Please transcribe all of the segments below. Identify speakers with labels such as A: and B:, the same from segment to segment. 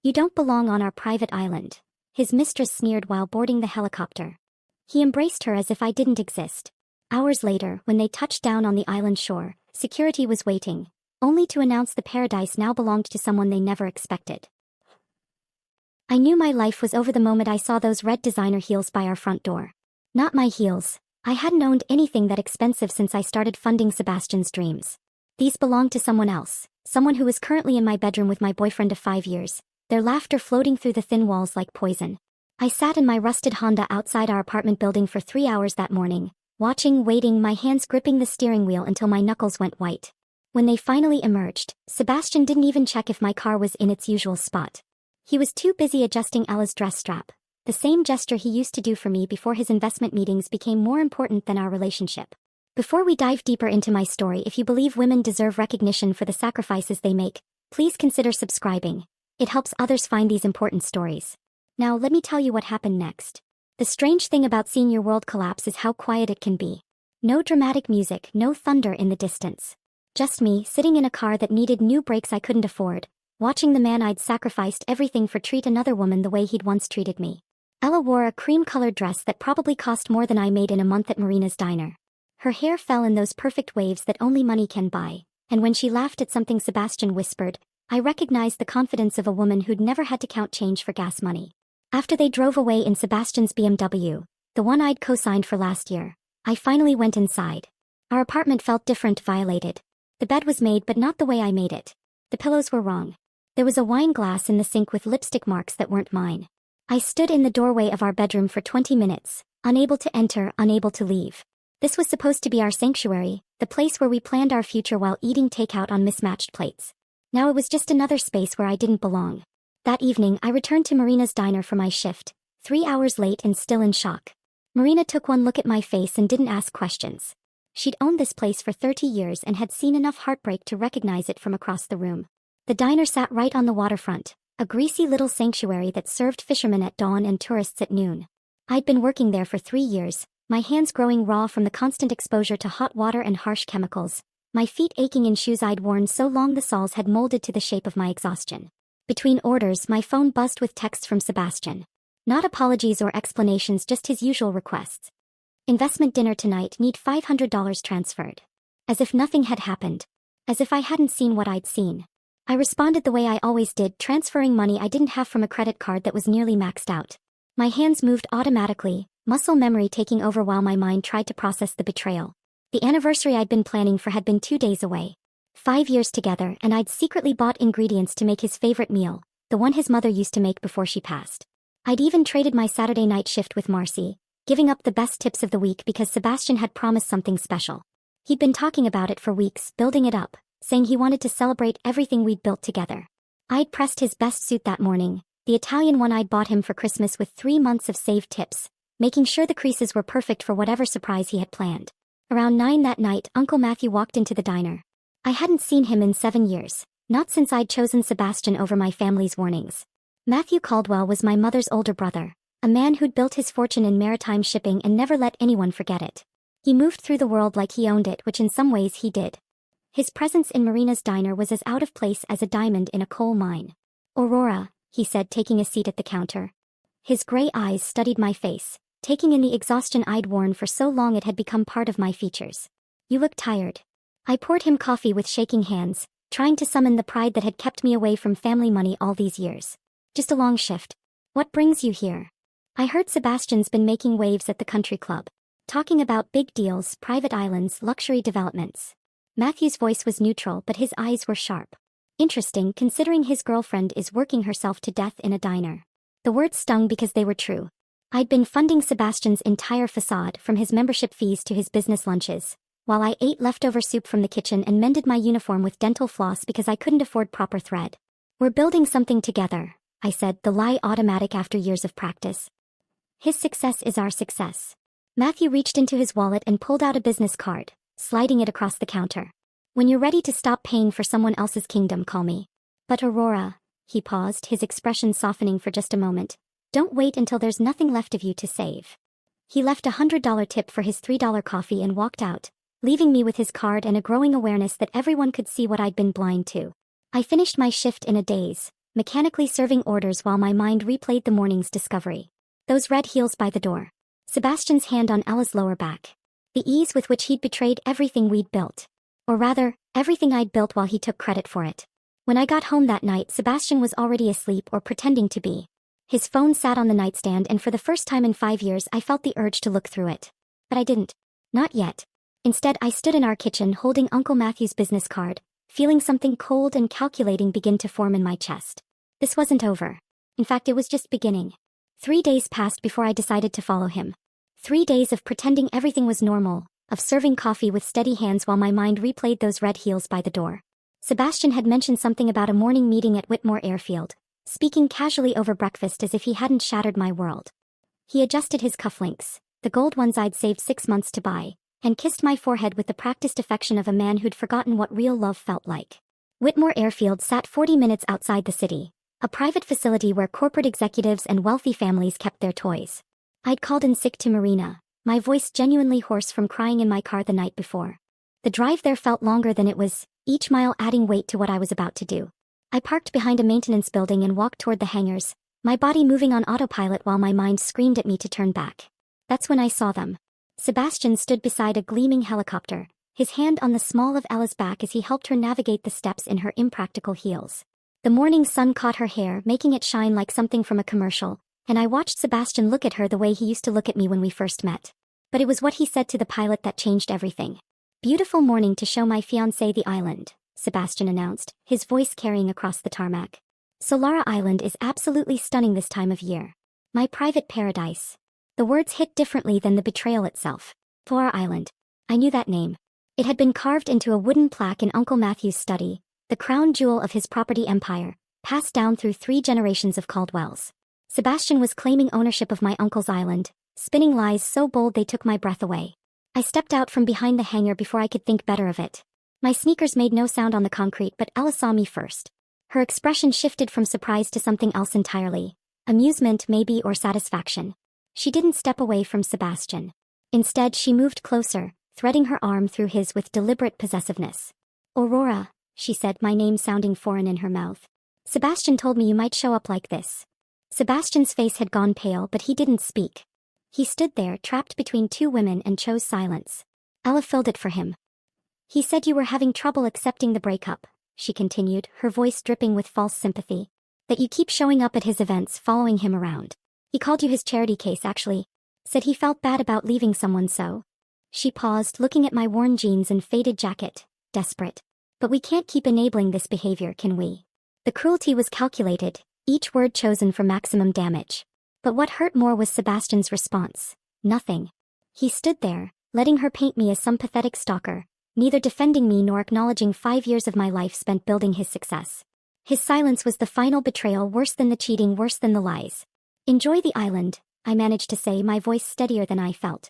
A: You don't belong on our private island. His mistress sneered while boarding the helicopter. He embraced her as if I didn't exist. Hours later, when they touched down on the island shore, security was waiting, only to announce the paradise now belonged to someone they never expected. I knew my life was over the moment I saw those red designer heels by our front door. Not my heels. I hadn't owned anything that expensive since I started funding Sebastian's dreams. These belonged to someone else, someone who was currently in my bedroom with my boyfriend of 5 years, their laughter floating through the thin walls like poison. I sat in my rusted Honda outside our apartment building for 3 hours that morning, watching, waiting, my hands gripping the steering wheel until my knuckles went white. When they finally emerged, Sebastian didn't even check if my car was in its usual spot. He was too busy adjusting Ella's dress strap, the same gesture he used to do for me before his investment meetings became more important than our relationship. Before we dive deeper into my story, if you believe women deserve recognition for the sacrifices they make, please consider subscribing. It helps others find these important stories. Now let me tell you what happened next. The strange thing about seeing your world collapse is how quiet it can be. No dramatic music, no thunder in the distance. Just me, sitting in a car that needed new brakes I couldn't afford, watching the man I'd sacrificed everything for treat another woman the way he'd once treated me. Ella wore a cream-colored dress that probably cost more than I made in a month at Marina's diner. Her hair fell in those perfect waves that only money can buy, and when she laughed at something Sebastian whispered, I recognized the confidence of a woman who'd never had to count change for gas money. After they drove away in Sebastian's BMW, the one I'd co-signed for last year, I finally went inside. Our apartment felt different, violated. The bed was made but not the way I made it. The pillows were wrong. There was a wine glass in the sink with lipstick marks that weren't mine. I stood in the doorway of our bedroom for 20 minutes, unable to enter, unable to leave. This was supposed to be our sanctuary, the place where we planned our future while eating takeout on mismatched plates. Now it was just another space where I didn't belong. That evening I returned to Marina's diner for my shift, 3 hours late and still in shock. Marina took one look at my face and didn't ask questions. She'd owned this place for 30 years and had seen enough heartbreak to recognize it from across the room. The diner sat right on the waterfront, a greasy little sanctuary that served fishermen at dawn and tourists at noon. I'd been working there for 3 years, my hands growing raw from the constant exposure to hot water and harsh chemicals, my feet aching in shoes I'd worn so long the soles had molded to the shape of my exhaustion. Between orders, my phone buzzed with texts from Sebastian. Not apologies or explanations, just his usual requests. Investment dinner tonight, need $500 transferred. As if nothing had happened. As if I hadn't seen what I'd seen. I responded the way I always did, transferring money I didn't have from a credit card that was nearly maxed out. My hands moved automatically, muscle memory taking over while my mind tried to process the betrayal. The anniversary I'd been planning for had been 2 days away. 5 years together, and I'd secretly bought ingredients to make his favorite meal, the one his mother used to make before she passed. I'd even traded my Saturday night shift with Marcy, giving up the best tips of the week because Sebastian had promised something special. He'd been talking about it for weeks, building it up, saying he wanted to celebrate everything we'd built together. I'd pressed his best suit that morning, the Italian one I'd bought him for Christmas with 3 months of saved tips, making sure the creases were perfect for whatever surprise he had planned. Around 9 that night, Uncle Matthew walked into the diner. I hadn't seen him in 7 years, not since I'd chosen Sebastian over my family's warnings. Matthew Caldwell was my mother's older brother, a man who'd built his fortune in maritime shipping and never let anyone forget it. He moved through the world like he owned it, which in some ways he did. His presence in Marina's diner was as out of place as a diamond in a coal mine. "Aurora," he said, taking a seat at the counter. His gray eyes studied my face, taking in the exhaustion I'd worn for so long it had become part of my features. "You look tired." I poured him coffee with shaking hands, trying to summon the pride that had kept me away from family money all these years. "Just a long shift. What brings you here?" I heard Sebastian's been making waves at the country club, talking about big deals, private islands, luxury developments. Matthew's voice was neutral but his eyes were sharp. Interesting, considering his girlfriend is working herself to death in a diner. The words stung because they were true. I'd been funding Sebastian's entire facade, from his membership fees to his business lunches, while I ate leftover soup from the kitchen and mended my uniform with dental floss because I couldn't afford proper thread. "We're building something together," I said, the lie automatic after years of practice. "His success is our success." Matthew reached into his wallet and pulled out a business card, sliding it across the counter. "When you're ready to stop paying for someone else's kingdom, call me." "But Aurora," he paused, his expression softening for just a moment, "don't wait until there's nothing left of you to save." He left a $100 tip for his $3 coffee and walked out, leaving me with his card and a growing awareness that everyone could see what I'd been blind to. I finished my shift in a daze, mechanically serving orders while my mind replayed the morning's discovery. Those red heels by the door. Sebastian's hand on Ella's lower back. The ease with which he'd betrayed everything we'd built. Or rather, everything I'd built while he took credit for it. When I got home that night, Sebastian was already asleep or pretending to be. His phone sat on the nightstand, and for the first time in 5 years I felt the urge to look through it. But I didn't. Not yet. Instead, I stood in our kitchen holding Uncle Matthew's business card, feeling something cold and calculating begin to form in my chest. This wasn't over. In fact, it was just beginning. 3 days passed before I decided to follow him. 3 days of pretending everything was normal, of serving coffee with steady hands while my mind replayed those red heels by the door. Sebastian had mentioned something about a morning meeting at Whitmore Airfield, speaking casually over breakfast as if he hadn't shattered my world. He adjusted his cufflinks, the gold ones I'd saved 6 months to buy, and kissed my forehead with the practiced affection of a man who'd forgotten what real love felt like. Whitmore Airfield sat 40 minutes outside the city, a private facility where corporate executives and wealthy families kept their toys. I'd called in sick to Marina, my voice genuinely hoarse from crying in my car the night before. The drive there felt longer than it was, each mile adding weight to what I was about to do. I parked behind a maintenance building and walked toward the hangars, my body moving on autopilot while my mind screamed at me to turn back. That's when I saw them. Sebastian stood beside a gleaming helicopter, his hand on the small of Ella's back as he helped her navigate the steps in her impractical heels. The morning sun caught her hair, making it shine like something from a commercial, and I watched Sebastian look at her the way he used to look at me when we first met. But it was what he said to the pilot that changed everything. "Beautiful morning to show my fiancé the island," Sebastian announced, his voice carrying across the tarmac. "Solara Island is absolutely stunning this time of year. My private paradise." The words hit differently than the betrayal itself. Solara Island. I knew that name. It had been carved into a wooden plaque in Uncle Matthew's study, the crown jewel of his property empire, passed down through 3 generations of Caldwells. Sebastian was claiming ownership of my uncle's island, spinning lies so bold they took my breath away. I stepped out from behind the hangar before I could think better of it. My sneakers made no sound on the concrete, but Ella saw me first. Her expression shifted from surprise to something else entirely. Amusement, maybe, or satisfaction. She didn't step away from Sebastian. Instead, she moved closer, threading her arm through his with deliberate possessiveness. "Aurora," she said, my name sounding foreign in her mouth. "Sebastian told me you might show up like this." Sebastian's face had gone pale, but he didn't speak. He stood there, trapped between 2 women, and chose silence. Ella filled it for him. "He said you were having trouble accepting the breakup," she continued, her voice dripping with false sympathy. "That you keep showing up at his events, following him around. He called you his charity case, actually. Said he felt bad about leaving someone so." She paused, looking at my worn jeans and faded jacket, desperate. "But we can't keep enabling this behavior, can we?" The cruelty was calculated, each word chosen for maximum damage. But what hurt more was Sebastian's response. Nothing. He stood there, letting her paint me as some pathetic stalker, neither defending me nor acknowledging 5 years of my life spent building his success. His silence was the final betrayal, worse than the cheating, worse than the lies. "Enjoy the island," I managed to say, my voice steadier than I felt.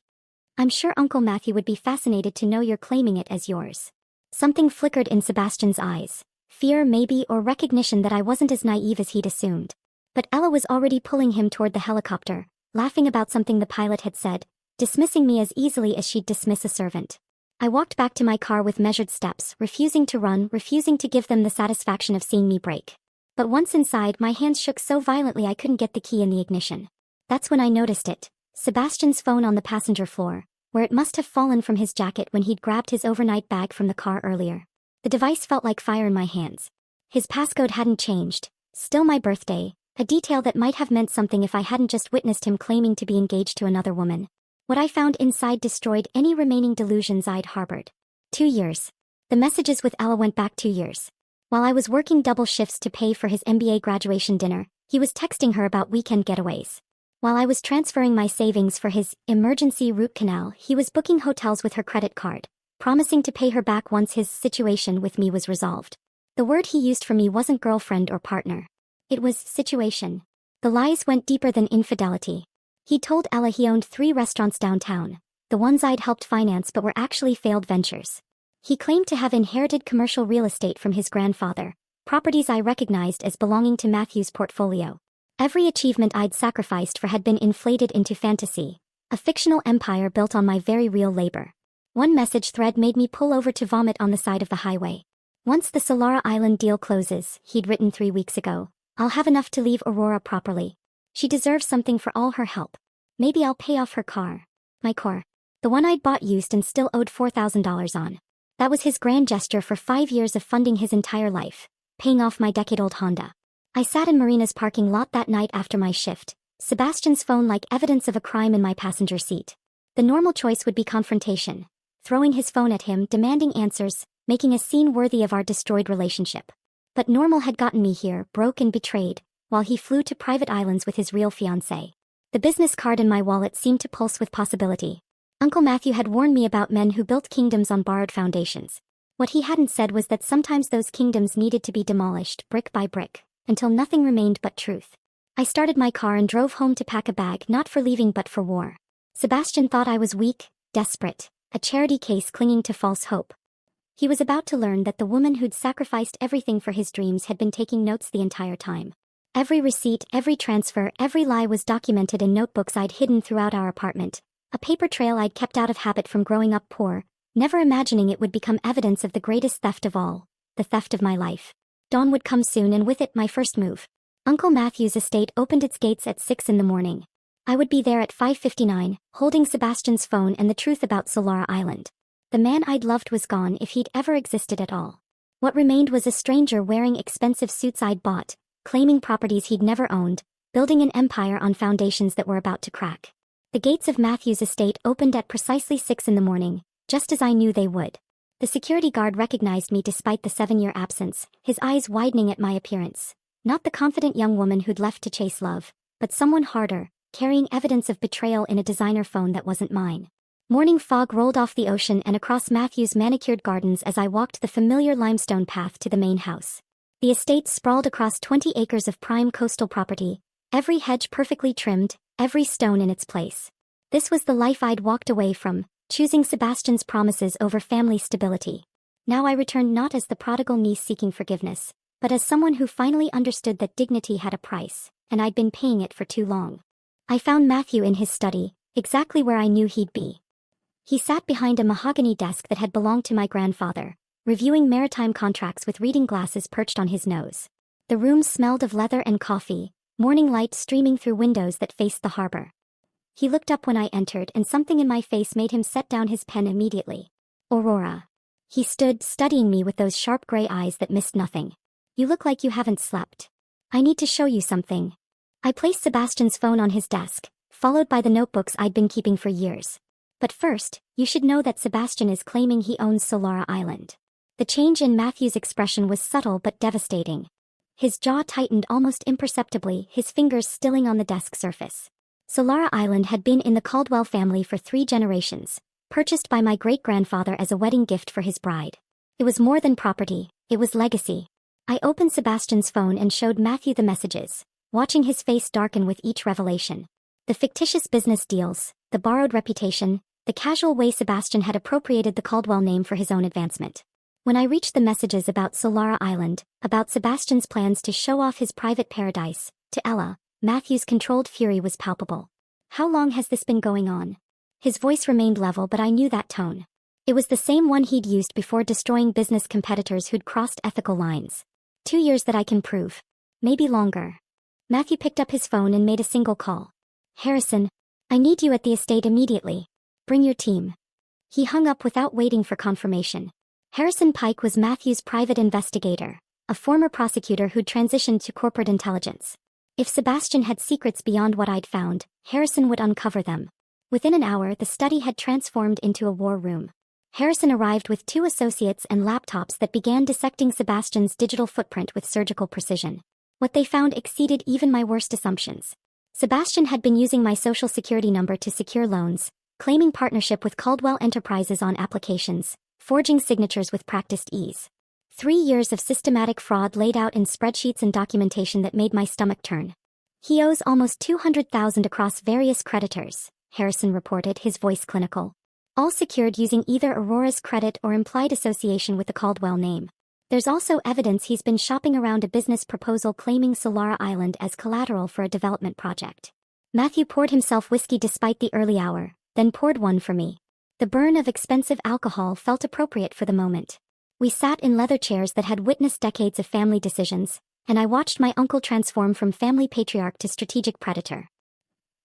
A: "I'm sure Uncle Matthew would be fascinated to know you're claiming it as yours." Something flickered in Sebastian's eyes. Fear, maybe, or recognition that I wasn't as naive as he'd assumed. But Ella was already pulling him toward the helicopter, laughing about something the pilot had said, dismissing me as easily as she'd dismiss a servant. I walked back to my car with measured steps, refusing to run, refusing to give them the satisfaction of seeing me break. But once inside, my hands shook so violently I couldn't get the key in the ignition. That's when I noticed it. Sebastian's phone on the passenger floor, where it must have fallen from his jacket when he'd grabbed his overnight bag from the car earlier. The device felt like fire in my hands. His passcode hadn't changed. Still my birthday, a detail that might have meant something if I hadn't just witnessed him claiming to be engaged to another woman. What I found inside destroyed any remaining delusions I'd harbored. 2 years. The messages with Ella went back 2 years. While I was working double shifts to pay for his MBA graduation dinner, he was texting her about weekend getaways. While I was transferring my savings for his emergency root canal, he was booking hotels with her credit card, promising to pay her back once his situation with me was resolved. The word he used for me wasn't girlfriend or partner. It was situation. The lies went deeper than infidelity. He told Ella he owned 3 restaurants downtown, the ones I'd helped finance but were actually failed ventures. He claimed to have inherited commercial real estate from his grandfather, properties I recognized as belonging to Matthew's portfolio. Every achievement I'd sacrificed for had been inflated into fantasy, a fictional empire built on my very real labor. One message thread made me pull over to vomit on the side of the highway. "Once the Solara Island deal closes," he'd written 3 weeks ago, I'll have enough to leave Aurora properly. She deserves something for all her help. Maybe I'll pay off her car. My car. The one I'd bought used and still owed $4,000 on. That was his grand gesture for 5 years of funding his entire life, paying off my decade-old Honda. I sat in Marina's parking lot that night after my shift, Sebastian's phone like evidence of a crime in my passenger seat. The normal choice would be confrontation, throwing his phone at him, demanding answers, making a scene worthy of our destroyed relationship. But normal had gotten me here, broke and betrayed, while he flew to private islands with his real fiancée. The business card in my wallet seemed to pulse with possibility. Uncle Matthew had warned me about men who built kingdoms on borrowed foundations. What he hadn't said was that sometimes those kingdoms needed to be demolished, brick by brick, until nothing remained but truth. I started my car and drove home to pack a bag, not for leaving but for war. Sebastian thought I was weak, desperate, a charity case clinging to false hope. He was about to learn that the woman who'd sacrificed everything for his dreams had been taking notes the entire time. Every receipt, every transfer, every lie was documented in notebooks I'd hidden throughout our apartment, a paper trail I'd kept out of habit from growing up poor, never imagining it would become evidence of the greatest theft of all, the theft of my life. Dawn would come soon and with it my first move. Uncle Matthew's estate opened its gates at 6 in the morning. I would be there at 5:59, holding Sebastian's phone and the truth about Solara Island. The man I'd loved was gone if he'd ever existed at all. What remained was a stranger wearing expensive suits I'd bought, claiming properties he'd never owned, building an empire on foundations that were about to crack. The gates of Matthew's estate opened at precisely 6 in the morning, just as I knew they would. The security guard recognized me despite the 7-year absence, his eyes widening at my appearance. Not the confident young woman who'd left to chase love, but someone harder, carrying evidence of betrayal in a designer phone that wasn't mine. Morning fog rolled off the ocean and across Matthew's manicured gardens as I walked the familiar limestone path to the main house. The estate sprawled across 20 acres of prime coastal property, every hedge perfectly trimmed, every stone in its place. This was the life I'd walked away from, choosing Sebastian's promises over family stability. Now I returned not as the prodigal niece seeking forgiveness, but as someone who finally understood that dignity had a price, and I'd been paying it for too long. I found Matthew in his study, exactly where I knew he'd be. He sat behind a mahogany desk that had belonged to my grandfather, reviewing maritime contracts with reading glasses perched on his nose. The room smelled of leather and coffee, morning light streaming through windows that faced the harbor. He looked up when I entered and something in my face made him set down his pen immediately. Aurora. He stood, studying me with those sharp gray eyes that missed nothing. You look like you haven't slept. I need to show you something. I placed Sebastian's phone on his desk, followed by the notebooks I'd been keeping for years. But first, you should know that Sebastian is claiming he owns Solara Island. The change in Matthew's expression was subtle but devastating. His jaw tightened almost imperceptibly, his fingers stilling on the desk surface. Solara Island had been in the Caldwell family for 3 generations, purchased by my great-grandfather as a wedding gift for his bride. It was more than property, it was legacy. I opened Sebastian's phone and showed Matthew the messages, watching his face darken with each revelation. The fictitious business deals, the borrowed reputation, the casual way Sebastian had appropriated the Caldwell name for his own advancement. When I reached the messages about Solara Island, about Sebastian's plans to show off his private paradise, to Ella, Matthew's controlled fury was palpable. How long has this been going on? His voice remained level, but I knew that tone. It was the same one he'd used before destroying business competitors who'd crossed ethical lines. 2 years that I can prove. Maybe longer. Matthew picked up his phone and made a single call. Harrison, I need you at the estate immediately. Bring your team. He hung up without waiting for confirmation. Harrison Pike was Matthew's private investigator, a former prosecutor who'd transitioned to corporate intelligence. If Sebastian had secrets beyond what I'd found, Harrison would uncover them. Within an hour, the study had transformed into a war room. Harrison arrived with 2 associates and laptops that began dissecting Sebastian's digital footprint with surgical precision. What they found exceeded even my worst assumptions. Sebastian had been using my social security number to secure loans, claiming partnership with Caldwell Enterprises on applications, forging signatures with practiced ease. 3 years of systematic fraud laid out in spreadsheets and documentation that made my stomach turn. He owes almost $200,000 across various creditors, Harrison reported, his voice clinical. All secured using either Aurora's credit or implied association with the Caldwell name. There's also evidence he's been shopping around a business proposal claiming Solara Island as collateral for a development project. Matthew poured himself whiskey despite the early hour, then poured one for me. The burn of expensive alcohol felt appropriate for the moment. We sat in leather chairs that had witnessed decades of family decisions, and I watched my uncle transform from family patriarch to strategic predator.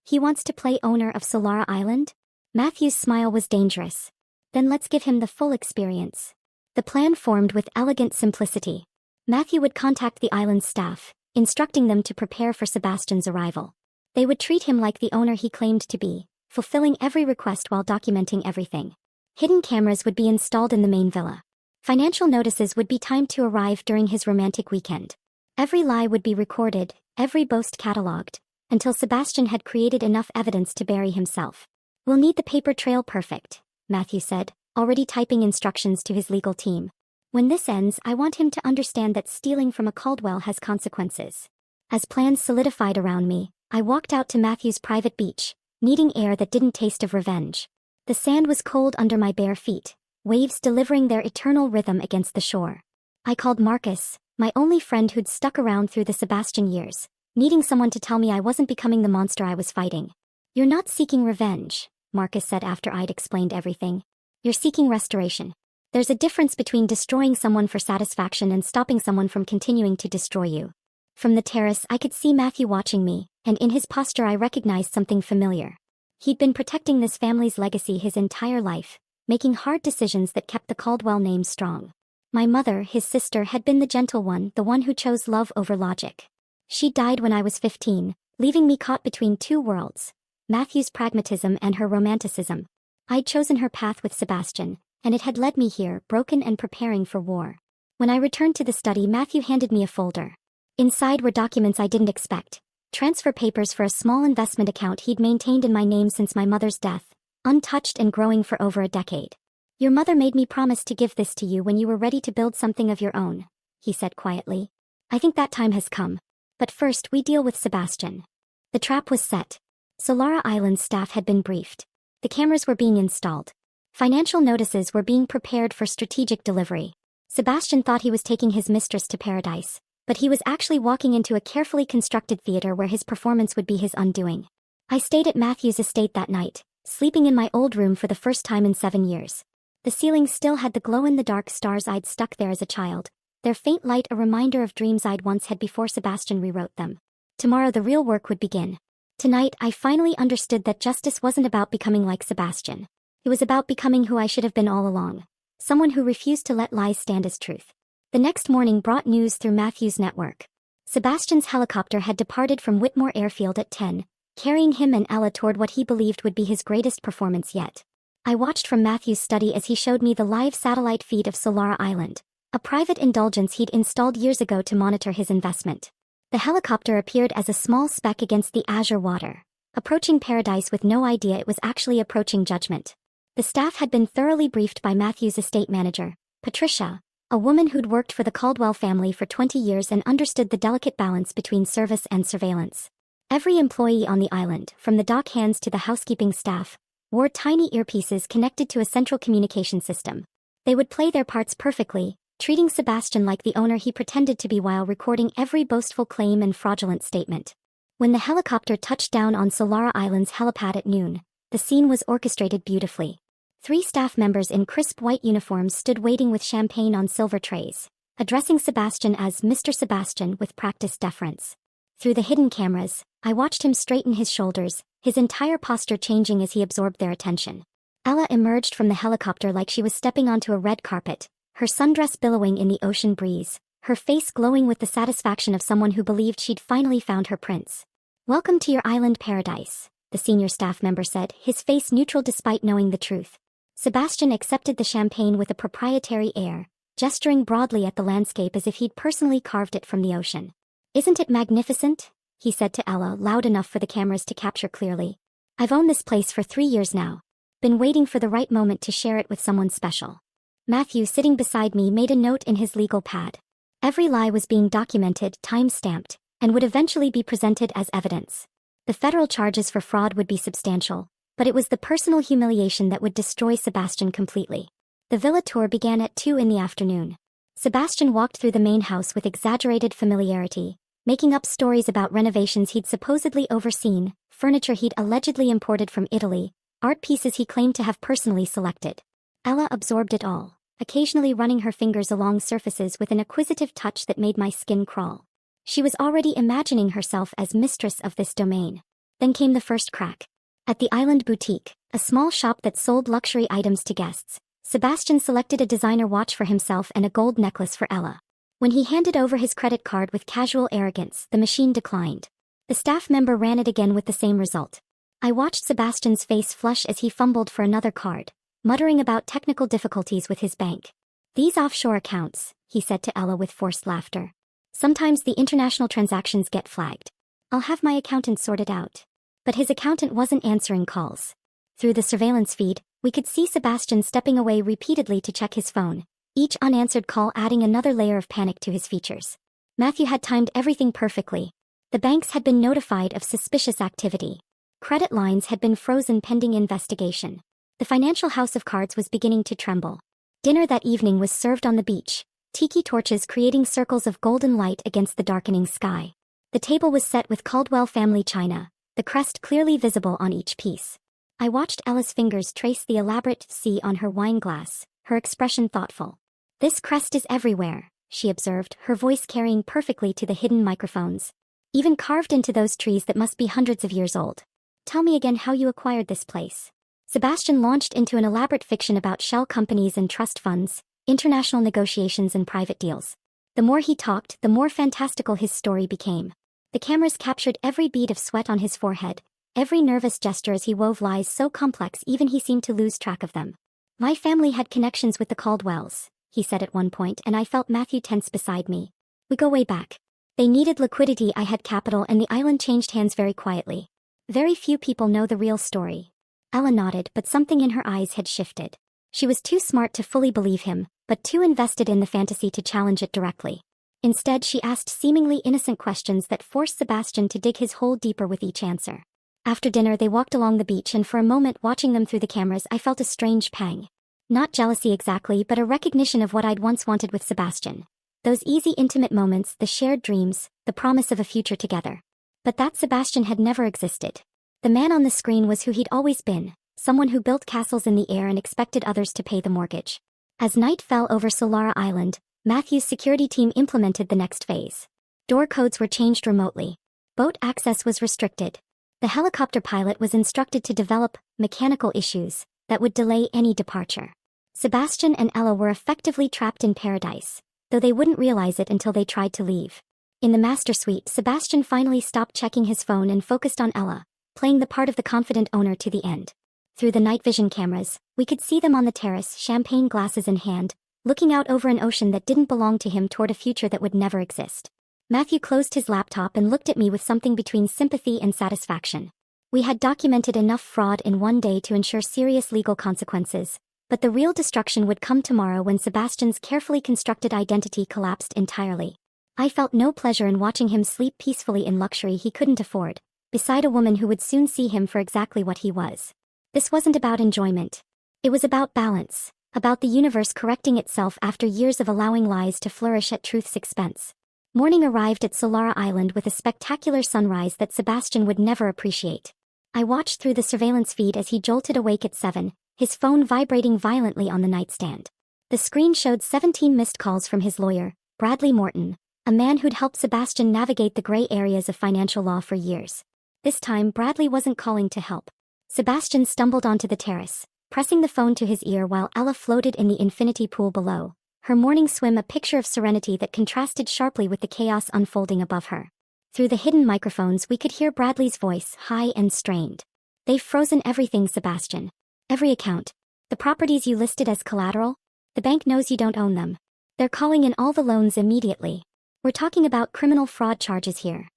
A: He wants to play owner of Solara Island? Matthew's smile was dangerous. Then let's give him the full experience. The plan formed with elegant simplicity. Matthew would contact the island's staff, instructing them to prepare for Sebastian's arrival. They would treat him like the owner he claimed to be, fulfilling every request while documenting everything. Hidden cameras would be installed in the main villa. Financial notices would be timed to arrive during his romantic weekend. Every lie would be recorded, every boast catalogued, until Sebastian had created enough evidence to bury himself. We'll need the paper trail perfect, Matthew said, already typing instructions to his legal team. When this ends, I want him to understand that stealing from a Caldwell has consequences. As plans solidified around me, I walked out to Matthew's private beach, needing air that didn't taste of revenge. The sand was cold under my bare feet, waves delivering their eternal rhythm against the shore. I called Marcus, my only friend who'd stuck around through the Sebastian years, needing someone to tell me I wasn't becoming the monster I was fighting. "You're not seeking revenge," Marcus said after I'd explained everything. "You're seeking restoration. There's a difference between destroying someone for satisfaction and stopping someone from continuing to destroy you." From the terrace I could see Matthew watching me, and in his posture I recognized something familiar. He'd been protecting this family's legacy his entire life, making hard decisions that kept the Caldwell name strong. My mother, his sister, had been the gentle one, the one who chose love over logic. She died when I was 15, leaving me caught between two worlds, Matthew's pragmatism and her romanticism. I'd chosen her path with Sebastian, and it had led me here, broken and preparing for war. When I returned to the study, Matthew handed me a folder. Inside were documents I didn't expect. Transfer papers for a small investment account he'd maintained in my name since my mother's death, untouched and growing for over a decade. "Your mother made me promise to give this to you when you were ready to build something of your own," he said quietly. "I think that time has come. But first we deal with Sebastian." The trap was set. Solara Island's staff had been briefed. The cameras were being installed. Financial notices were being prepared for strategic delivery. Sebastian thought he was taking his mistress to paradise, but he was actually walking into a carefully constructed theater where his performance would be his undoing. I stayed at Matthew's estate that night, sleeping in my old room for the first time in 7 years. The ceiling still had the glow-in-the-dark stars I'd stuck there as a child, their faint light a reminder of dreams I'd once had before Sebastian rewrote them. Tomorrow the real work would begin. Tonight I finally understood that justice wasn't about becoming like Sebastian. It was about becoming who I should have been all along. Someone who refused to let lies stand as truth. The next morning brought news through Matthew's network. Sebastian's helicopter had departed from Whitmore Airfield at 10, carrying him and Ella toward what he believed would be his greatest performance yet. I watched from Matthew's study as he showed me the live satellite feed of Solara Island, a private indulgence he'd installed years ago to monitor his investment. The helicopter appeared as a small speck against the azure water, approaching paradise with no idea it was actually approaching judgment. The staff had been thoroughly briefed by Matthew's estate manager, Patricia, a woman who'd worked for the Caldwell family for 20 years and understood the delicate balance between service and surveillance. Every employee on the island, from the dock hands to the housekeeping staff, wore tiny earpieces connected to a central communication system. They would play their parts perfectly, treating Sebastian like the owner he pretended to be while recording every boastful claim and fraudulent statement. When the helicopter touched down on Solara Island's helipad at noon, the scene was orchestrated beautifully. 3 staff members in crisp white uniforms stood waiting with champagne on silver trays, addressing Sebastian as Mr. Sebastian with practiced deference. Through the hidden cameras, I watched him straighten his shoulders, his entire posture changing as he absorbed their attention. Ella emerged from the helicopter like she was stepping onto a red carpet, her sundress billowing in the ocean breeze, her face glowing with the satisfaction of someone who believed she'd finally found her prince. "Welcome to your island paradise," the senior staff member said, his face neutral despite knowing the truth. Sebastian accepted the champagne with a proprietary air, gesturing broadly at the landscape as if he'd personally carved it from the ocean. "Isn't it magnificent?" he said to Ella, loud enough for the cameras to capture clearly. "I've owned this place for 3 years now. Been waiting for the right moment to share it with someone special." Matthew, sitting beside me, made a note in his legal pad. Every lie was being documented, time-stamped, and would eventually be presented as evidence. The federal charges for fraud would be substantial, but it was the personal humiliation that would destroy Sebastian completely. The villa tour began at 2 in the afternoon. Sebastian walked through the main house with exaggerated familiarity, making up stories about renovations he'd supposedly overseen, furniture he'd allegedly imported from Italy, art pieces he claimed to have personally selected. Ella absorbed it all, occasionally running her fingers along surfaces with an acquisitive touch that made my skin crawl. She was already imagining herself as mistress of this domain. Then came the first crack. At the Island Boutique, a small shop that sold luxury items to guests, Sebastian selected a designer watch for himself and a gold necklace for Ella. When he handed over his credit card with casual arrogance, the machine declined. The staff member ran it again with the same result. I watched Sebastian's face flush as he fumbled for another card, muttering about technical difficulties with his bank. "These offshore accounts," he said to Ella with forced laughter. "Sometimes the international transactions get flagged. I'll have my accountant sort it out." But his accountant wasn't answering calls. Through the surveillance feed, we could see Sebastian stepping away repeatedly to check his phone, each unanswered call adding another layer of panic to his features. Matthew had timed everything perfectly. The banks had been notified of suspicious activity. Credit lines had been frozen pending investigation. The financial house of cards was beginning to tremble. Dinner that evening was served on the beach, tiki torches creating circles of golden light against the darkening sky. The table was set with Caldwell family china, the crest clearly visible on each piece. I watched Ella's fingers trace the elaborate C on her wine glass, her expression thoughtful. "This crest is everywhere," she observed, her voice carrying perfectly to the hidden microphones. "Even carved into those trees that must be hundreds of years old. Tell me again how you acquired this place." Sebastian launched into an elaborate fiction about shell companies and trust funds, international negotiations and private deals. The more he talked, the more fantastical his story became. The cameras captured every bead of sweat on his forehead, every nervous gesture as he wove lies so complex even he seemed to lose track of them. "My family had connections with the Caldwells," he said at one point, and I felt Matthew tense beside me. "We go way back. They needed liquidity, I had capital, and the island changed hands very quietly. Very few people know the real story." Ella nodded, but something in her eyes had shifted. She was too smart to fully believe him, but too invested in the fantasy to challenge it directly. Instead, she asked seemingly innocent questions that forced Sebastian to dig his hole deeper with each answer. After dinner, they walked along the beach, and for a moment watching them through the cameras, I felt a strange pang. Not jealousy exactly, but a recognition of what I'd once wanted with Sebastian. Those easy, intimate moments, the shared dreams, the promise of a future together. But that Sebastian had never existed. The man on the screen was who he'd always been, someone who built castles in the air and expected others to pay the mortgage. As night fell over Solara Island, Matthew's security team implemented the next phase. Door codes were changed remotely. Boat access was restricted. The helicopter pilot was instructed to develop mechanical issues that would delay any departure. Sebastian and Ella were effectively trapped in paradise, though they wouldn't realize it until they tried to leave. In the master suite, Sebastian finally stopped checking his phone and focused on Ella, playing the part of the confident owner to the end. Through the night vision cameras, we could see them on the terrace, champagne glasses in hand, looking out over an ocean that didn't belong to him toward a future that would never exist. Matthew closed his laptop and looked at me with something between sympathy and satisfaction. We had documented enough fraud in one day to ensure serious legal consequences, but the real destruction would come tomorrow when Sebastian's carefully constructed identity collapsed entirely. I felt no pleasure in watching him sleep peacefully in luxury he couldn't afford, beside a woman who would soon see him for exactly what he was. This wasn't about enjoyment. It was about balance, about the universe correcting itself after years of allowing lies to flourish at truth's expense. Morning arrived at Solara Island with a spectacular sunrise that Sebastian would never appreciate. I watched through the surveillance feed as he jolted awake at 7, his phone vibrating violently on the nightstand. The screen showed 17 missed calls from his lawyer, Bradley Morton, a man who'd helped Sebastian navigate the gray areas of financial law for years. This time, Bradley wasn't calling to help. Sebastian stumbled onto the terrace, pressing the phone to his ear while Ella floated in the infinity pool below, her morning swim a picture of serenity that contrasted sharply with the chaos unfolding above her. Through the hidden microphones, we could hear Bradley's voice, high and strained. "They've frozen everything, Sebastian. Every account. The properties you listed as collateral? The bank knows you don't own them. They're calling in all the loans immediately. We're talking about criminal fraud charges here."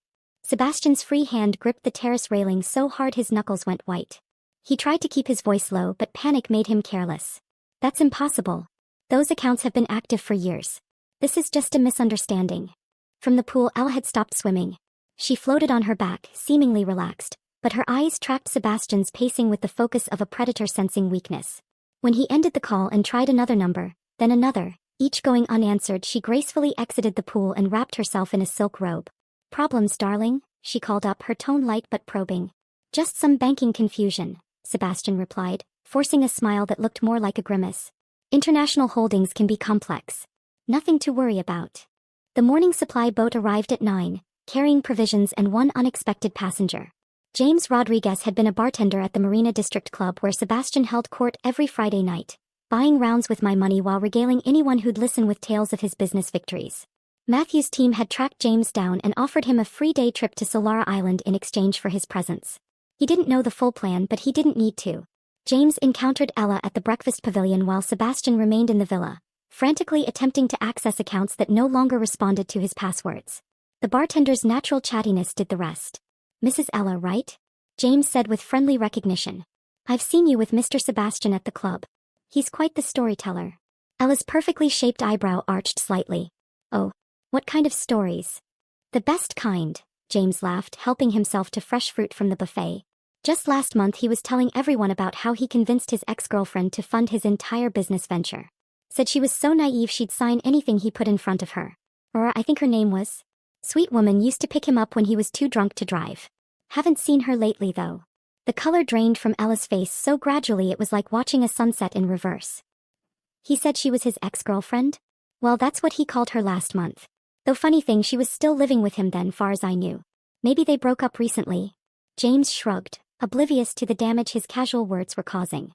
A: Sebastian's free hand gripped the terrace railing so hard his knuckles went white. He tried to keep his voice low, but panic made him careless. "That's impossible. Those accounts have been active for years. This is just a misunderstanding." From the pool, Ella had stopped swimming. She floated on her back, seemingly relaxed, but her eyes tracked Sebastian's pacing with the focus of a predator sensing weakness. When he ended the call and tried another number, then another, each going unanswered, she gracefully exited the pool and wrapped herself in a silk robe. "Problems, darling?" she called up, her tone light but probing. "Just some banking confusion," Sebastian replied, forcing a smile that looked more like a grimace. "International holdings can be complex. Nothing to worry about." The morning supply boat arrived at 9, carrying provisions and one unexpected passenger. James Rodriguez had been a bartender at the Marina District Club where Sebastian held court every Friday night, buying rounds with my money while regaling anyone who'd listen with tales of his business victories. Matthew's team had tracked James down and offered him a free day trip to Solara Island in exchange for his presence. He didn't know the full plan, but he didn't need to. James encountered Ella at the breakfast pavilion while Sebastian remained in the villa, frantically attempting to access accounts that no longer responded to his passwords. The bartender's natural chattiness did the rest. "Mrs. Ella, right?" James said with friendly recognition. "I've seen you with Mr. Sebastian at the club. He's quite the storyteller." Ella's perfectly shaped eyebrow arched slightly. "Oh, what kind of stories?" "The best kind," James laughed, helping himself to fresh fruit from the buffet. Just last month he was telling everyone about how he convinced his ex-girlfriend to fund his entire business venture. Said she was so naive she'd sign anything he put in front of her. Or I think her name was. Sweet woman used to pick him up when he was too drunk to drive. Haven't seen her lately though. The color drained from Ella's face so gradually it was like watching a sunset in reverse. He said she was his ex-girlfriend? Well, that's what he called her last month. Though funny thing, she was still living with him then far as I knew. Maybe they broke up recently. James shrugged, oblivious to the damage his casual words were causing.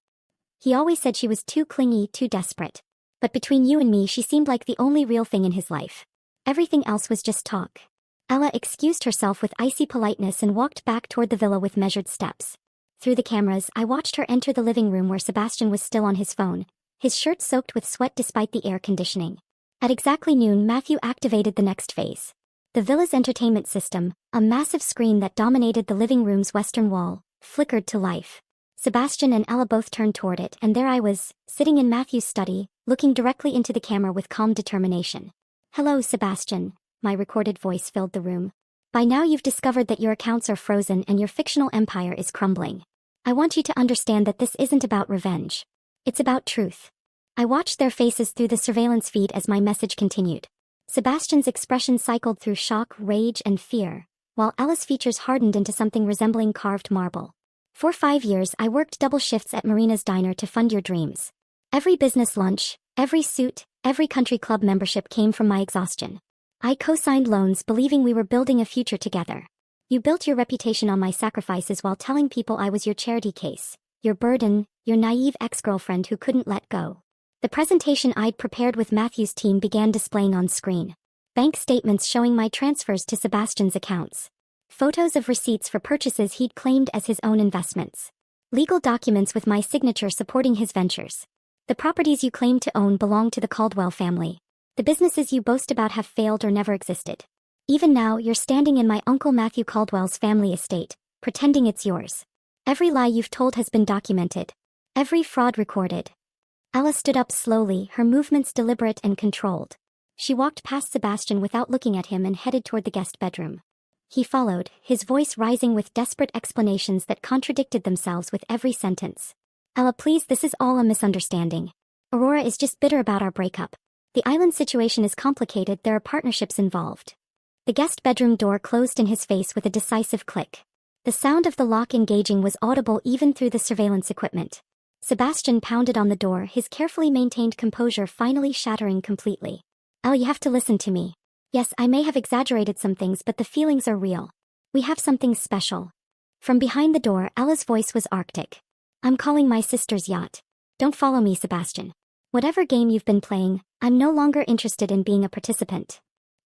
A: He always said she was too clingy, too desperate. But between you and me she seemed like the only real thing in his life. Everything else was just talk. Ella excused herself with icy politeness and walked back toward the villa with measured steps. Through the cameras, I watched her enter the living room where Sebastian was still on his phone, his shirt soaked with sweat despite the air conditioning. At exactly noon, Matthew activated the next phase. The villa's entertainment system, a massive screen that dominated the living room's western wall, flickered to life. Sebastian and Ella both turned toward it, and there I was, sitting in Matthew's study, looking directly into the camera with calm determination. "Hello, Sebastian," my recorded voice filled the room. "By now you've discovered that your accounts are frozen and your fictional empire is crumbling. I want you to understand that this isn't about revenge. It's about truth." I watched their faces through the surveillance feed as my message continued. Sebastian's expression cycled through shock, rage, and fear, while Ella's features hardened into something resembling carved marble. "For 5 years I worked double shifts at Marina's diner to fund your dreams. Every business lunch, every suit, every country club membership came from my exhaustion. I co-signed loans believing we were building a future together. You built your reputation on my sacrifices while telling people I was your charity case, your burden, your naive ex-girlfriend who couldn't let go." The presentation I'd prepared with Matthew's team began displaying on screen. Bank statements showing my transfers to Sebastian's accounts. Photos of receipts for purchases he'd claimed as his own investments. Legal documents with my signature supporting his ventures. "The properties you claim to own belong to the Caldwell family. The businesses you boast about have failed or never existed. Even now, you're standing in my Uncle Matthew Caldwell's family estate, pretending it's yours. Every lie you've told has been documented. Every fraud recorded." Ella stood up slowly, her movements deliberate and controlled. She walked past Sebastian without looking at him and headed toward the guest bedroom. He followed, his voice rising with desperate explanations that contradicted themselves with every sentence. "Ella, please, this is all a misunderstanding. Aurora is just bitter about our breakup. The island situation is complicated, there are partnerships involved." The guest bedroom door closed in his face with a decisive click. The sound of the lock engaging was audible even through the surveillance equipment. Sebastian pounded on the door, his carefully maintained composure finally shattering completely. "Ella, you have to listen to me. Yes, I may have exaggerated some things, but the feelings are real. We have something special." From behind the door, Ella's voice was arctic. "I'm calling my sister's yacht. Don't follow me, Sebastian. Whatever game you've been playing, I'm no longer interested in being a participant."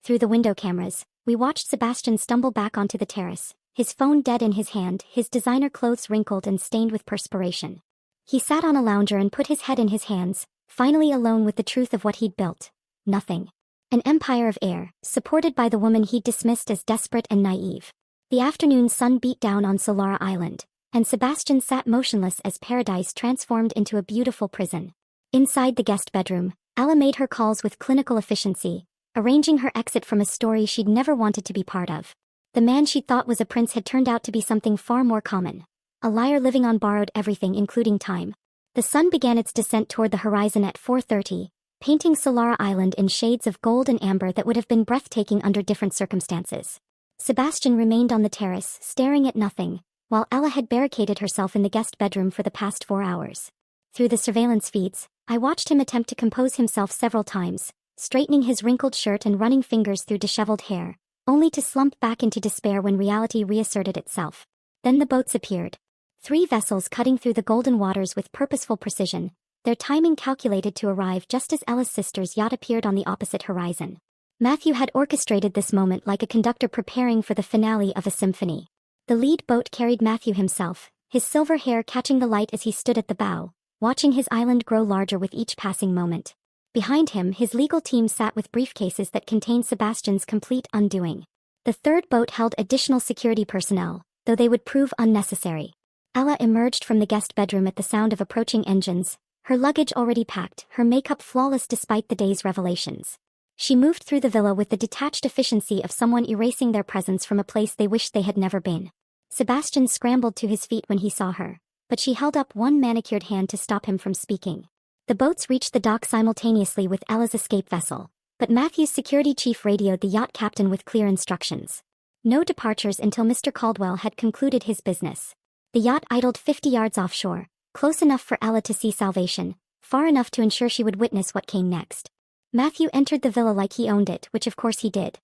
A: Through the window cameras, we watched Sebastian stumble back onto the terrace, his phone dead in his hand, his designer clothes wrinkled and stained with perspiration. He sat on a lounger and put his head in his hands, finally alone with the truth of what he'd built. Nothing. An empire of air, supported by the woman he'd dismissed as desperate and naive. The afternoon sun beat down on Solara Island, and Sebastian sat motionless as paradise transformed into a beautiful prison. Inside the guest bedroom, Ella made her calls with clinical efficiency, arranging her exit from a story she'd never wanted to be part of. The man she thought was a prince had turned out to be something far more common. A liar living on borrowed everything including time. The sun began its descent toward the horizon at 4:30, painting Solara Island in shades of gold and amber that would have been breathtaking under different circumstances. Sebastian remained on the terrace, staring at nothing, while Ella had barricaded herself in the guest bedroom for the past 4 hours. Through the surveillance feeds, I watched him attempt to compose himself several times, straightening his wrinkled shirt and running fingers through disheveled hair, only to slump back into despair when reality reasserted itself. Then the boats appeared. 3 vessels cutting through the golden waters with purposeful precision, their timing calculated to arrive just as Ella's sister's yacht appeared on the opposite horizon. Matthew had orchestrated this moment like a conductor preparing for the finale of a symphony. The lead boat carried Matthew himself, his silver hair catching the light as he stood at the bow, watching his island grow larger with each passing moment. Behind him, his legal team sat with briefcases that contained Sebastian's complete undoing. The 3rd boat held additional security personnel, though they would prove unnecessary. Ella emerged from the guest bedroom at the sound of approaching engines, her luggage already packed, her makeup flawless despite the day's revelations. She moved through the villa with the detached efficiency of someone erasing their presence from a place they wished they had never been. Sebastian scrambled to his feet when he saw her, but she held up one manicured hand to stop him from speaking. The boats reached the dock simultaneously with Ella's escape vessel, but Matthew's security chief radioed the yacht captain with clear instructions. No departures until Mr. Caldwell had concluded his business. The yacht idled 50 yards offshore, close enough for Ella to see salvation, far enough to ensure she would witness what came next. Matthew entered the villa like he owned it, which of course he did.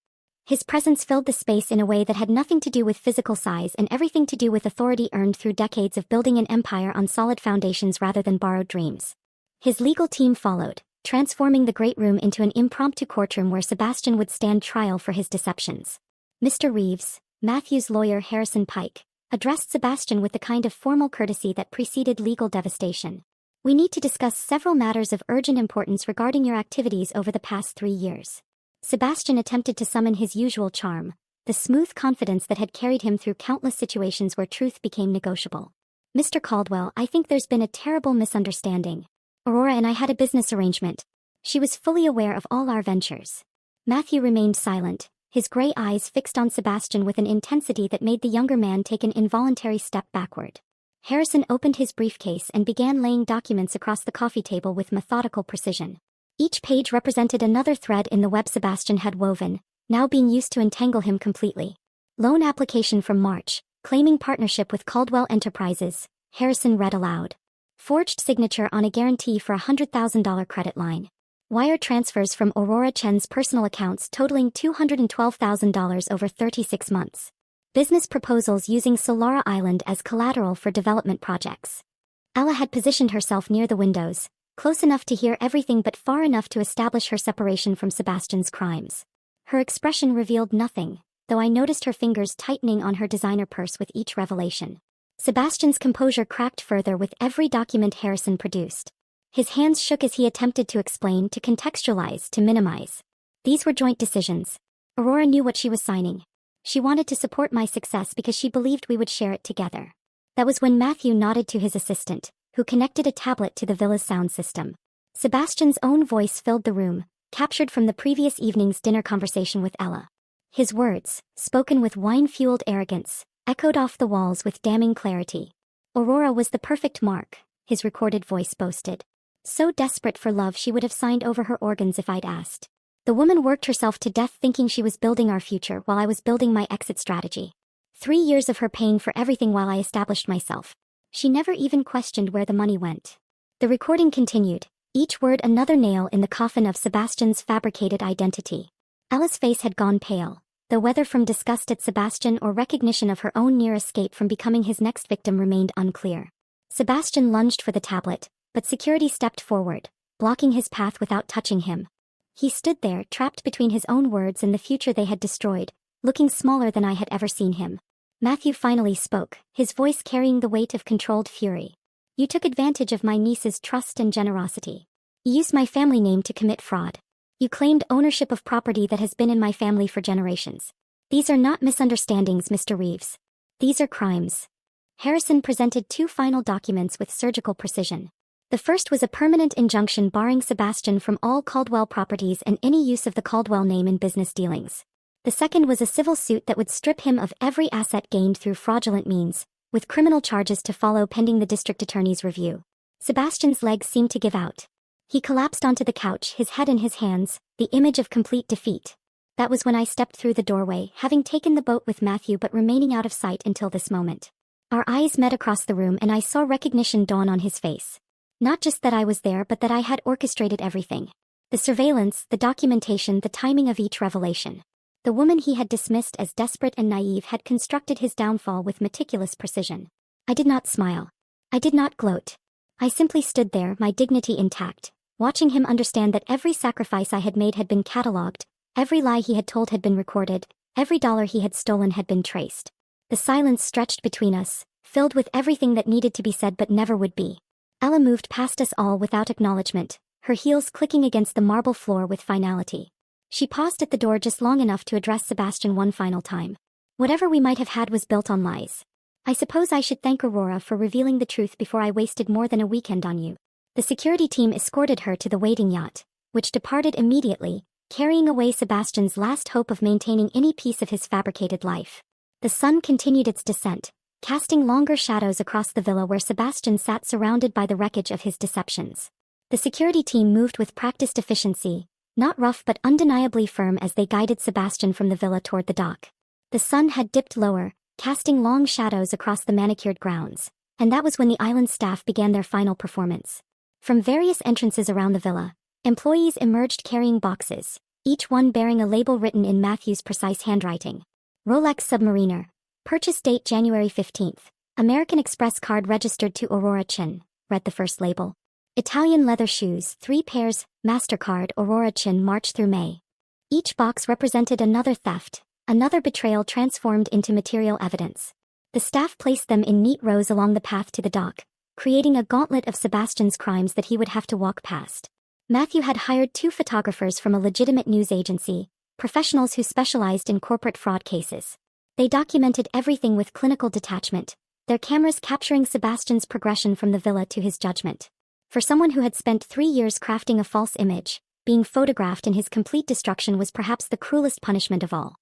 A: His presence filled the space in a way that had nothing to do with physical size and everything to do with authority earned through decades of building an empire on solid foundations rather than borrowed dreams. His legal team followed, transforming the great room into an impromptu courtroom where Sebastian would stand trial for his deceptions. Mr. Reeves, Matthew's lawyer Harrison Pike, addressed Sebastian with the kind of formal courtesy that preceded legal devastation. We need to discuss several matters of urgent importance regarding your activities over the past 3 years. Sebastian attempted to summon his usual charm, the smooth confidence that had carried him through countless situations where truth became negotiable. Mr. Caldwell, I think there's been a terrible misunderstanding. Aurora and I had a business arrangement. She was fully aware of all our ventures. Matthew remained silent, his gray eyes fixed on Sebastian with an intensity that made the younger man take an involuntary step backward. Harrison opened his briefcase and began laying documents across the coffee table with methodical precision. Each page represented another thread in the web Sebastian had woven, now being used to entangle him completely. Loan application from March, claiming partnership with Caldwell Enterprises, Harrison read aloud. Forged signature on a guarantee for a $100,000 credit line. Wire transfers from Aurora Chen's personal accounts totaling $212,000 over 36 months. Business proposals using Solara Island as collateral for development projects. Ella had positioned herself near the windows, close enough to hear everything but far enough to establish her separation from Sebastian's crimes. Her expression revealed nothing, though I noticed her fingers tightening on her designer purse with each revelation. Sebastian's composure cracked further with every document Harrison produced. His hands shook as he attempted to explain, to contextualize, to minimize. These were joint decisions. Aurora knew what she was signing. She wanted to support my success because she believed we would share it together. That was when Matthew nodded to his assistant, who connected a tablet to the villa's sound system. Sebastian's own voice filled the room, captured from the previous evening's dinner conversation with Ella. His words, spoken with wine-fueled arrogance, echoed off the walls with damning clarity. Aurora was the perfect mark, his recorded voice boasted. So desperate for love she would have signed over her organs if I'd asked. The woman worked herself to death thinking she was building our future while I was building my exit strategy. 3 years of her paying for everything while I established myself. She never even questioned where the money went. The recording continued, each word another nail in the coffin of Sebastian's fabricated identity. Ella's face had gone pale, though whether from disgust at Sebastian or recognition of her own near escape from becoming his next victim remained unclear. Sebastian lunged for the tablet, but security stepped forward, blocking his path without touching him. He stood there, trapped between his own words and the future they had destroyed, looking smaller than I had ever seen him. Matthew finally spoke, his voice carrying the weight of controlled fury. You took advantage of my niece's trust and generosity. You used my family name to commit fraud. You claimed ownership of property that has been in my family for generations. These are not misunderstandings, Mr. Reeves. These are crimes. Harrison presented 2 final documents with surgical precision. The first was a permanent injunction barring Sebastian from all Caldwell properties and any use of the Caldwell name in business dealings. The second was a civil suit that would strip him of every asset gained through fraudulent means, with criminal charges to follow pending the district attorney's review. Sebastian's legs seemed to give out. He collapsed onto the couch, his head in his hands, the image of complete defeat. That was when I stepped through the doorway, having taken the boat with Matthew but remaining out of sight until this moment. Our eyes met across the room and I saw recognition dawn on his face. Not just that I was there but that I had orchestrated everything. The surveillance, the documentation, the timing of each revelation. The woman he had dismissed as desperate and naive had constructed his downfall with meticulous precision. I did not smile. I did not gloat. I simply stood there, my dignity intact, watching him understand that every sacrifice I had made had been catalogued, every lie he had told had been recorded, every dollar he had stolen had been traced. The silence stretched between us, filled with everything that needed to be said but never would be. Ella moved past us all without acknowledgement, her heels clicking against the marble floor with finality. She paused at the door just long enough to address Sebastian one final time. Whatever we might have had was built on lies. I suppose I should thank Aurora for revealing the truth before I wasted more than a weekend on you. The security team escorted her to the waiting yacht, which departed immediately, carrying away Sebastian's last hope of maintaining any piece of his fabricated life. The sun continued its descent, casting longer shadows across the villa where Sebastian sat surrounded by the wreckage of his deceptions. The security team moved with practiced efficiency, not rough but undeniably firm as they guided Sebastian from the villa toward the dock. The sun had dipped lower, casting long shadows across the manicured grounds, and that was when the island staff began their final performance. From various entrances around the villa, employees emerged carrying boxes, each one bearing a label written in Matthew's precise handwriting. Rolex Submariner. Purchase date January 15th. American Express card registered to Aurora Chin, read the first label. Italian leather shoes, 3 pairs, MasterCard Aurora Chin March through May. Each box represented another theft, another betrayal transformed into material evidence. The staff placed them in neat rows along the path to the dock, creating a gauntlet of Sebastian's crimes that he would have to walk past. Matthew had hired 2 photographers from a legitimate news agency, professionals who specialized in corporate fraud cases. They documented everything with clinical detachment, their cameras capturing Sebastian's progression from the villa to his judgment. For someone who had spent 3 years crafting a false image, being photographed in his complete destruction was perhaps the cruelest punishment of all.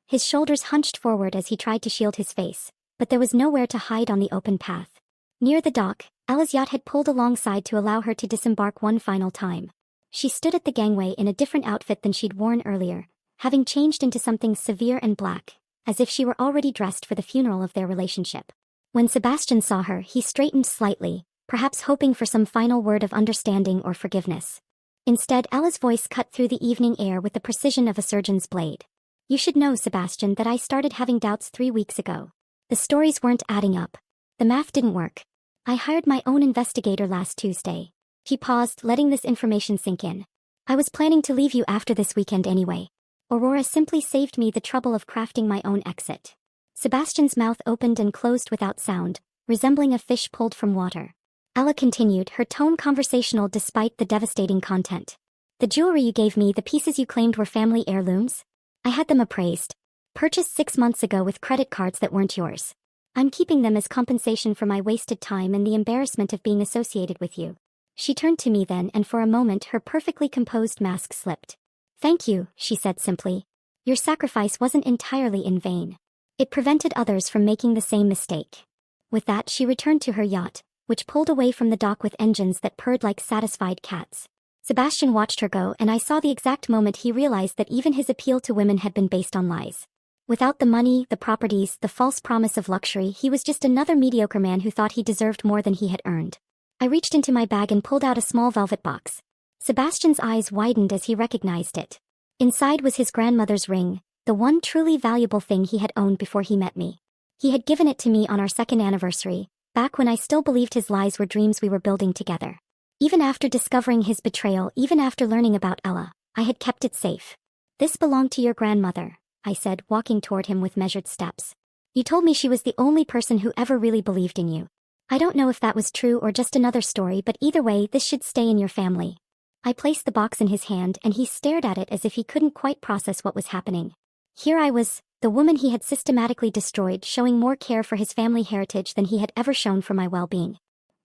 A: His shoulders hunched forward as he tried to shield his face, but there was nowhere to hide on the open path. Near the dock, Ella's yacht had pulled alongside to allow her to disembark one final time. She stood at the gangway in a different outfit than she'd worn earlier, having changed into something severe and black, as if she were already dressed for the funeral of their relationship. When Sebastian saw her, he straightened slightly, perhaps hoping for some final word of understanding or forgiveness. Instead, Ella's voice cut through the evening air with the precision of a surgeon's blade. You should know, Sebastian, that I started having doubts 3 weeks ago. The stories weren't adding up. The math didn't work. I hired my own investigator last Tuesday. He paused, letting this information sink in. I was planning to leave you after this weekend anyway. Aurora simply saved me the trouble of crafting my own exit. Sebastian's mouth opened and closed without sound, resembling a fish pulled from water. Ella continued, her tone conversational despite the devastating content. The jewelry you gave me, the pieces you claimed were family heirlooms? I had them appraised. Purchased 6 months ago with credit cards that weren't yours. I'm keeping them as compensation for my wasted time and the embarrassment of being associated with you. She turned to me then, and for a moment her perfectly composed mask slipped. Thank you, she said simply. Your sacrifice wasn't entirely in vain. It prevented others from making the same mistake. With that, she returned to her yacht, which pulled away from the dock with engines that purred like satisfied cats. Sebastian watched her go, and I saw the exact moment he realized that even his appeal to women had been based on lies. Without the money, the properties, the false promise of luxury, he was just another mediocre man who thought he deserved more than he had earned. I reached into my bag and pulled out a small velvet box. Sebastian's eyes widened as he recognized it. Inside was his grandmother's ring, the one truly valuable thing he had owned before he met me. He had given it to me on our 2nd anniversary, back when I still believed his lies were dreams we were building together. Even after discovering his betrayal, even after learning about Ella, I had kept it safe. This belonged to your grandmother, I said, walking toward him with measured steps. You told me she was the only person who ever really believed in you. I don't know if that was true or just another story, but either way, this should stay in your family. I placed the box in his hand and he stared at it as if he couldn't quite process what was happening. Here I was, the woman he had systematically destroyed, showing more care for his family heritage than he had ever shown for my well-being.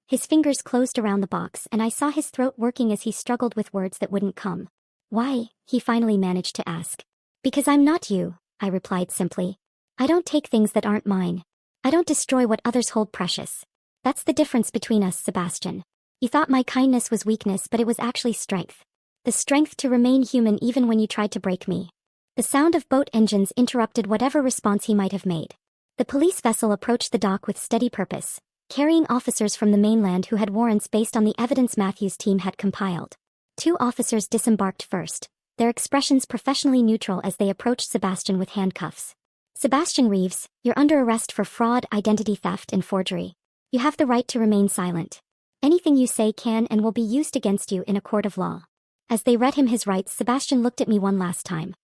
A: His fingers closed around the box and I saw his throat working as he struggled with words that wouldn't come. Why? He finally managed to ask. Because I'm not you, I replied simply. I don't take things that aren't mine. I don't destroy what others hold precious. That's the difference between us, Sebastian. You thought my kindness was weakness, but it was actually strength. The strength to remain human even when you tried to break me. The sound of boat engines interrupted whatever response he might have made. The police vessel approached the dock with steady purpose, carrying officers from the mainland who had warrants based on the evidence Matthew's team had compiled. Two officers disembarked first, their expressions professionally neutral as they approached Sebastian with handcuffs. Sebastian Reeves, you're under arrest for fraud, identity theft, and forgery. You have the right to remain silent. Anything you say can and will be used against you in a court of law. As they read him his rights, Sebastian looked at me one last time.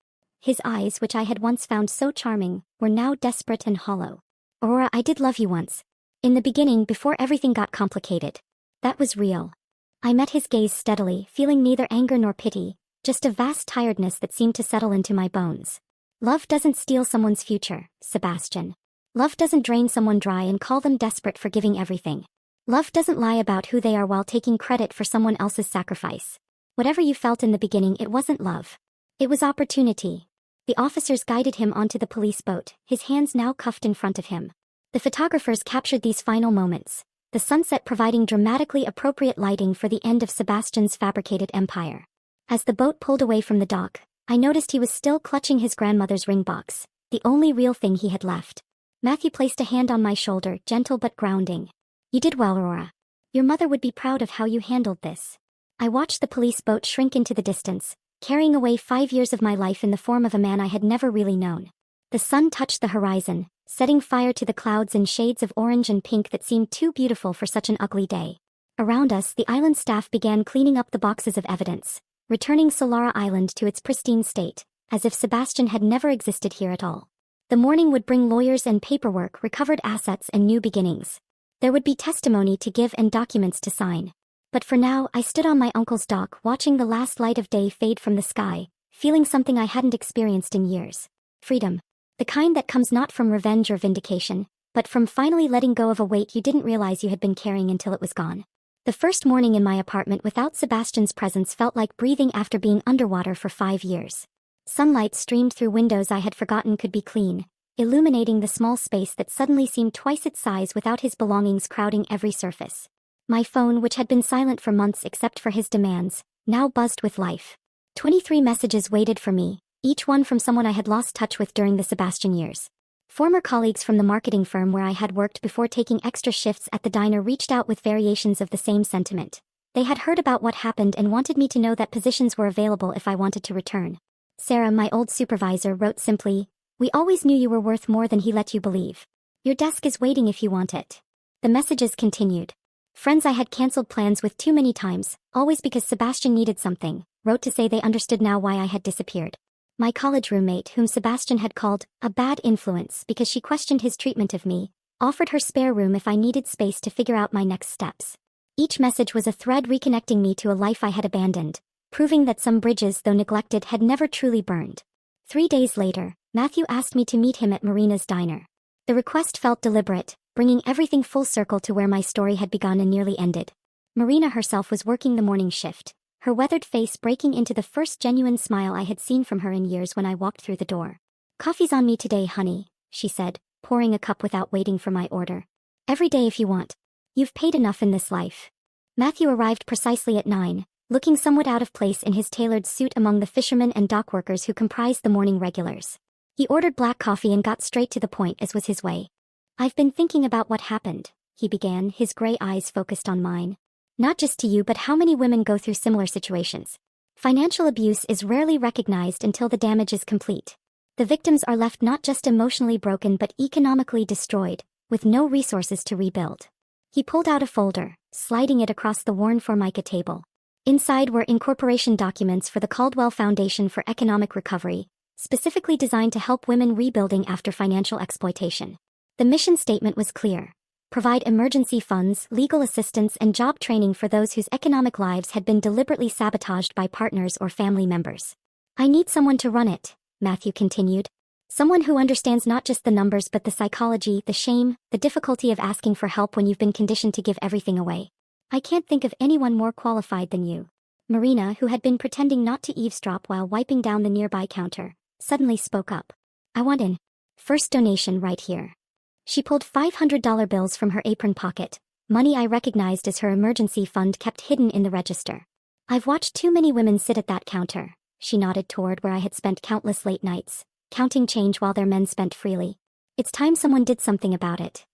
A: His eyes, which I had once found so charming, were now desperate and hollow. Aurora, I did love you once. In the beginning, before everything got complicated. That was real. I met his gaze steadily, feeling neither anger nor pity, just a vast tiredness that seemed to settle into my bones. Love doesn't steal someone's future, Sebastian. Love doesn't drain someone dry and call them desperate for giving everything. Love doesn't lie about who they are while taking credit for someone else's sacrifice. Whatever you felt in the beginning, it wasn't love. It was opportunity. The officers guided him onto the police boat, his hands now cuffed in front of him. The photographers captured these final moments, the sunset providing dramatically appropriate lighting for the end of Sebastian's fabricated empire. As the boat pulled away from the dock, I noticed he was still clutching his grandmother's ring box, the only real thing he had left. Matthew placed a hand on my shoulder, gentle but grounding. You did well, Aurora. Your mother would be proud of how you handled this. I watched the police boat shrink into the distance, carrying away 5 years of my life in the form of a man I had never really known. The sun touched the horizon, setting fire to the clouds in shades of orange and pink that seemed too beautiful for such an ugly day. Around us, the island staff began cleaning up the boxes of evidence, returning Solara Island to its pristine state, as if Sebastian had never existed here at all. The morning would bring lawyers and paperwork, recovered assets, and new beginnings. There would be testimony to give and documents to sign. But for now, I stood on my uncle's dock watching the last light of day fade from the sky, feeling something I hadn't experienced in years. Freedom. The kind that comes not from revenge or vindication, but from finally letting go of a weight you didn't realize you had been carrying until it was gone. The first morning in my apartment without Sebastian's presence felt like breathing after being underwater for 5 years. Sunlight streamed through windows I had forgotten could be clean, illuminating the small space that suddenly seemed twice its size without his belongings crowding every surface. My phone, which had been silent for months except for his demands, now buzzed with life. 23 messages waited for me, each one from someone I had lost touch with during the Sebastian years. Former colleagues from the marketing firm where I had worked before taking extra shifts at the diner reached out with variations of the same sentiment. They had heard about what happened and wanted me to know that positions were available if I wanted to return. Sarah, my old supervisor, wrote simply, "We always knew you were worth more than he let you believe. Your desk is waiting if you want it." The messages continued. Friends I had cancelled plans with too many times, always because Sebastian needed something, wrote to say they understood now why I had disappeared. My college roommate, whom Sebastian had called a bad influence because she questioned his treatment of me, offered her spare room if I needed space to figure out my next steps. Each message was a thread reconnecting me to a life I had abandoned, proving that some bridges, though neglected, had never truly burned. 3 days later, Matthew asked me to meet him at Marina's diner. The request felt deliberate, bringing everything full circle to where my story had begun and nearly ended. Marina herself was working the morning shift, her weathered face breaking into the first genuine smile I had seen from her in years when I walked through the door. "Coffee's on me today, honey," she said, pouring a cup without waiting for my order. "Every day if you want. You've paid enough in this life." Matthew arrived precisely at 9, looking somewhat out of place in his tailored suit among the fishermen and dock workers who comprised the morning regulars. He ordered black coffee and got straight to the point as was his way. "I've been thinking about what happened," he began, his gray eyes focused on mine. "Not just to you, but how many women go through similar situations. Financial abuse is rarely recognized until the damage is complete. The victims are left not just emotionally broken but economically destroyed, with no resources to rebuild." He pulled out a folder, sliding it across the worn Formica table. Inside were incorporation documents for the Caldwell Foundation for Economic Recovery, specifically designed to help women rebuilding after financial exploitation. The mission statement was clear. Provide emergency funds, legal assistance, and job training for those whose economic lives had been deliberately sabotaged by partners or family members. "I need someone to run it," Matthew continued. "Someone who understands not just the numbers but the psychology, the shame, the difficulty of asking for help when you've been conditioned to give everything away. I can't think of anyone more qualified than you." Marina, who had been pretending not to eavesdrop while wiping down the nearby counter, suddenly spoke up. "I want in. First donation right here." She pulled $500 bills from her apron pocket, money I recognized as her emergency fund kept hidden in the register. "I've watched too many women sit at that counter," she nodded toward where I had spent countless late nights, counting change while their men spent freely. "It's time someone did something about it."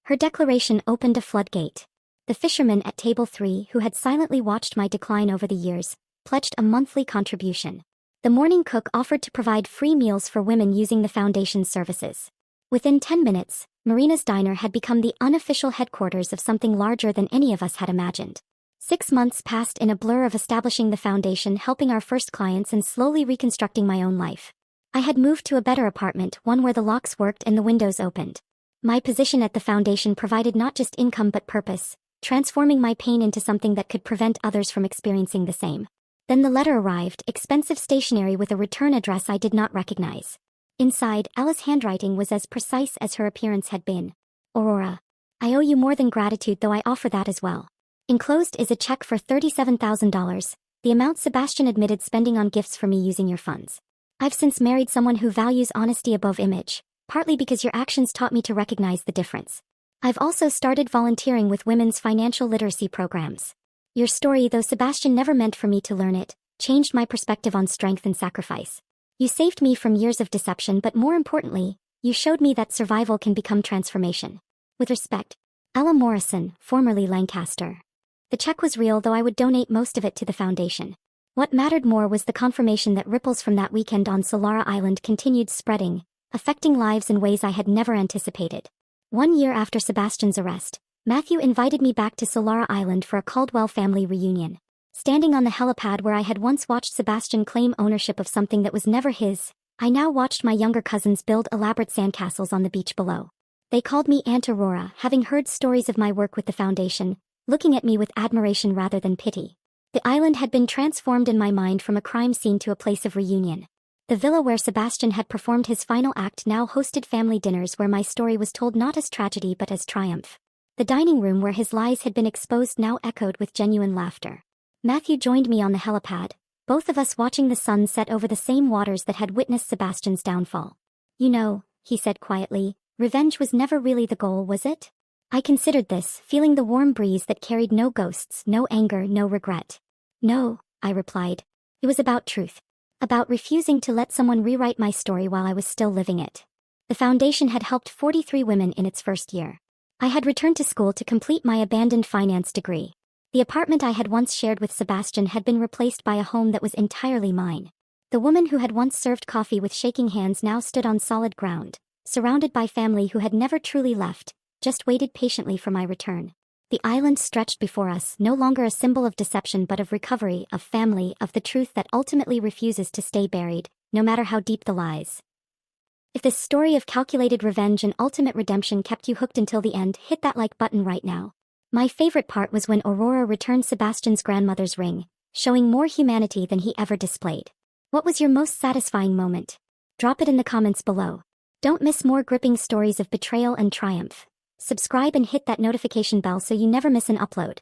A: Her declaration opened a floodgate. The fisherman at table 3, who had silently watched my decline over the years, pledged a monthly contribution. The morning cook offered to provide free meals for women using the foundation's services. Within 10 minutes, Marina's Diner had become the unofficial headquarters of something larger than any of us had imagined. 6 months passed in a blur of establishing the foundation, helping our first clients, and slowly reconstructing my own life. I had moved to a better apartment, one where the locks worked and the windows opened. My position at the foundation provided not just income but purpose, transforming my pain into something that could prevent others from experiencing the same. Then the letter arrived, expensive stationery with a return address I did not recognize. Inside, Ella's handwriting was as precise as her appearance had been. Aurora, I owe you more than gratitude, though I offer that as well. Enclosed is a check for $37,000, the amount Sebastian admitted spending on gifts for me using your funds. I've since married someone who values honesty above image, partly because your actions taught me to recognize the difference. I've also started volunteering with women's financial literacy programs. Your story, though Sebastian never meant for me to learn it, changed my perspective on strength and sacrifice. You saved me from years of deception, but more importantly, you showed me that survival can become transformation. With respect, Ella Morrison, formerly Lancaster. The check was real, though I would donate most of it to the foundation. What mattered more was the confirmation that ripples from that weekend on Solara Island continued spreading, affecting lives in ways I had never anticipated. 1 year after Sebastian's arrest, Matthew invited me back to Solara Island for a Caldwell family reunion. Standing on the helipad where I had once watched Sebastian claim ownership of something that was never his, I now watched my younger cousins build elaborate sandcastles on the beach below. They called me Aunt Aurora, having heard stories of my work with the foundation, looking at me with admiration rather than pity. The island had been transformed in my mind from a crime scene to a place of reunion. The villa where Sebastian had performed his final act now hosted family dinners where my story was told not as tragedy but as triumph. The dining room where his lies had been exposed now echoed with genuine laughter. Matthew joined me on the helipad, both of us watching the sun set over the same waters that had witnessed Sebastian's downfall. You know, he said quietly, revenge was never really the goal, was it? I considered this, feeling the warm breeze that carried no ghosts, no anger, no regret. No, I replied. It was about truth. About refusing to let someone rewrite my story while I was still living it. The foundation had helped 43 women in its first year. I had returned to school to complete my abandoned finance degree. The apartment I had once shared with Sebastian had been replaced by a home that was entirely mine. The woman who had once served coffee with shaking hands now stood on solid ground, surrounded by family who had never truly left, just waited patiently for my return. The island stretched before us, no longer a symbol of deception but of recovery, of family, of the truth that ultimately refuses to stay buried, no matter how deep the lies. If this story of calculated revenge and ultimate redemption kept you hooked until the end, hit that like button right now. My favorite part was when Aurora returned Sebastian's grandmother's ring, showing more humanity than he ever displayed. What was your most satisfying moment? Drop it in the comments below. Don't miss more gripping stories of betrayal and triumph. Subscribe and hit that notification bell so you never miss an upload.